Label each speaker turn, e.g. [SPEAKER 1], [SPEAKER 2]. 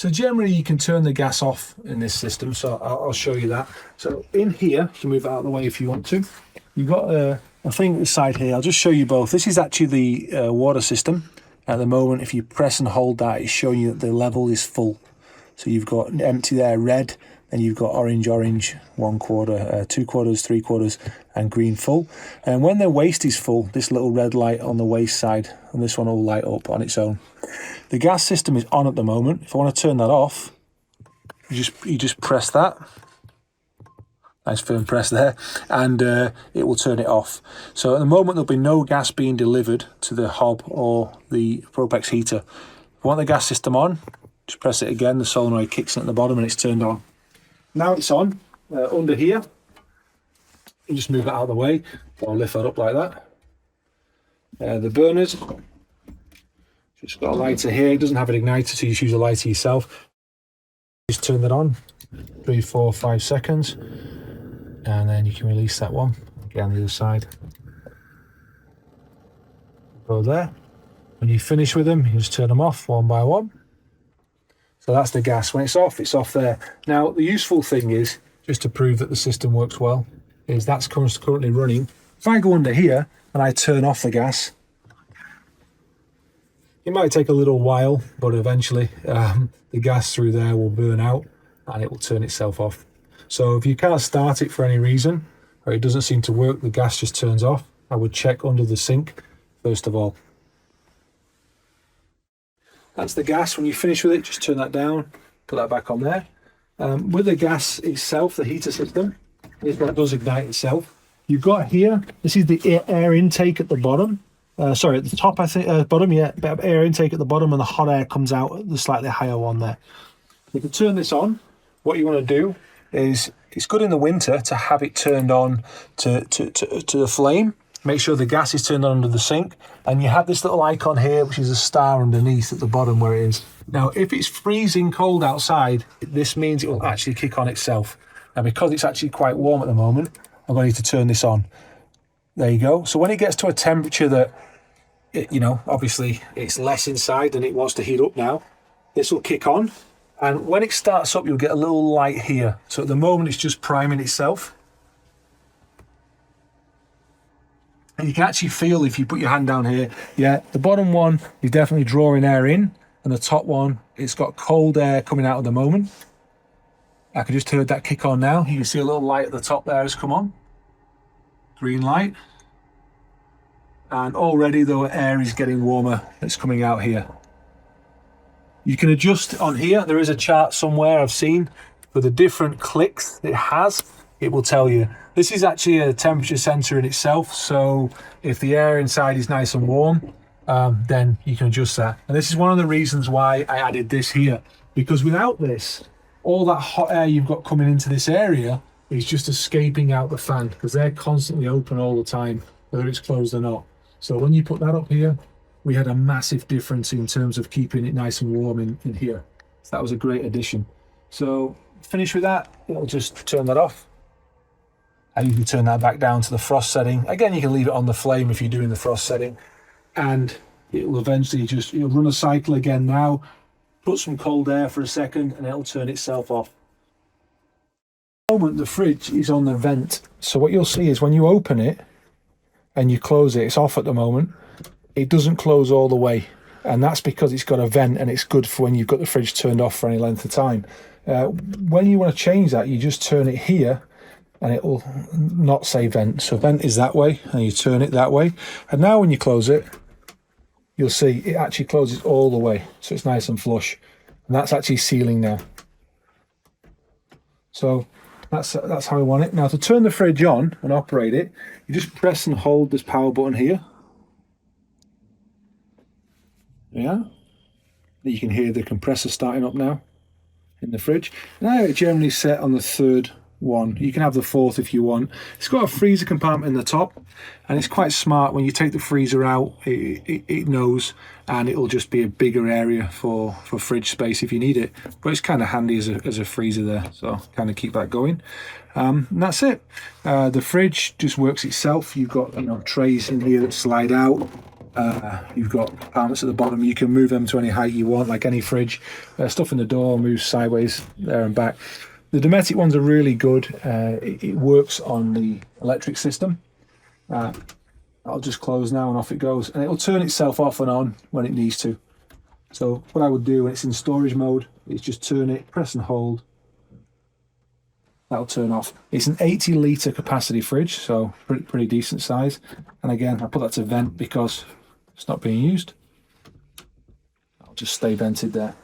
[SPEAKER 1] So generally you can turn the gas off in this system, so I'll show you that. So in here, you can move it out of the way if you want to. You've got a thing at the side here. I'll just show you both. This is actually the water system. At the moment, if you press and hold that, it's showing you that the level is full. So you've got empty there, red, and you've got orange, 1 quarter, 2 quarters, 3 quarters, and green full. And when the waste is full, this little red light on the waste side, and this one will light up on its own. The gas system is on at the moment. If I want to turn that off, you just press that. Nice firm press there, and it will turn it off. So at the moment there'll be no gas being delivered to the hob or the Propex heater. If you want the gas system on, just press it again, the solenoid kicks in at the bottom and it's turned on. Now it's on, under here, you just move it out of the way, or lift that up like that. The burners, just got a lighter here, it doesn't have an igniter, so you just use a lighter yourself. Just turn that on, 3, 4, 5 seconds. And then you can release that one, get on the other side. Go there. When you finish with them, you just turn them off one by one. So that's the gas. When it's off there. Now, the useful thing is, just to prove that the system works well, is that's currently running. If I go under here and I turn off the gas, it might take a little while, but eventually the gas through there will burn out and it will turn itself off. So if you can't start it for any reason, or it doesn't seem to work, the gas just turns off, I would check under the sink first of all. That's the gas. When you finish with it, just turn that down, put that back on there. With the gas itself, the heater system, this one does ignite itself. You've got here, this is the air intake at the bottom. Sorry, at the top, I think, bottom, yeah, air intake at the bottom, and the hot air comes out at the slightly higher one there. You can turn this on. What you want to do is, it's good in the winter to have it turned on to the flame. Make sure the gas is turned on under the sink, and you have this little icon here, which is a star underneath at the bottom where it is. Now, if it's freezing cold outside, this means it will actually kick on itself. Now, because it's actually quite warm at the moment, I'm going to need to turn this on. There you go. So when it gets to a temperature that, obviously it's less inside and it wants to heat up now, this will kick on. And when it starts up, you'll get a little light here. So at the moment, it's just priming itself. And you can actually feel, if you put your hand down here, yeah, the bottom one is definitely drawing air in, and the top one, it's got cold air coming out at the moment. I can just hear that kick on now. You can see a little light at the top there has come on. Green light. And already the air is getting warmer. It's coming out here. You can adjust on here. There is a chart somewhere I've seen for the different clicks it has. It will tell you. This is actually a temperature sensor in itself. So if the air inside is nice and warm, then you can adjust that. And this is one of the reasons why I added this here. Because without this, all that hot air you've got coming into this area is just escaping out the fan, because they're constantly open all the time, whether it's closed or not. So when you put that up here, we had a massive difference in terms of keeping it nice and warm in here. So that was a great addition. So finish with that, it'll just turn that off. And you can turn that back down to the frost setting. Again, you can leave it on the flame if you're doing the frost setting. And it will eventually it'll run a cycle again now, put some cold air for a second, and it'll turn itself off. At the moment, the fridge is on the vent. So what you'll see is when you open it and you close it, it's off at the moment. It doesn't close all the way, and that's because it's got a vent, and it's good for when you've got the fridge turned off for any length of time. When you want to change that, you just turn it here and it will not say vent. So vent is that way, and you turn it that way. And now when you close it, you'll see it actually closes all the way, so it's nice and flush. And that's actually sealing now. So that's how we want it. Now to turn the fridge on and operate it, you just press and hold this power button here. Yeah, you can hear the compressor starting up now in the fridge. Now it's generally set on the third one. You can have the fourth if you want. It's got a freezer compartment in the top, and it's quite smart. When you take the freezer out, it knows, and it'll just be a bigger area for fridge space if you need it. But it's kind of handy as a freezer there, so kind of keep that going. And that's it. The fridge just works itself. You've got trays in here that slide out. You've got compartments at the bottom. You can move them to any height you want, like any fridge. Stuff in the door moves sideways there and back. The Dometic ones are really good. It works on the electric system. I'll just close now and off it goes. And it'll turn itself off and on when it needs to. So what I would do when it's in storage mode is just turn it, press and hold. That'll turn off. It's an 80-litre capacity fridge, so pretty decent size. And again, I put that to vent because it's not being used. I'll just stay vented there.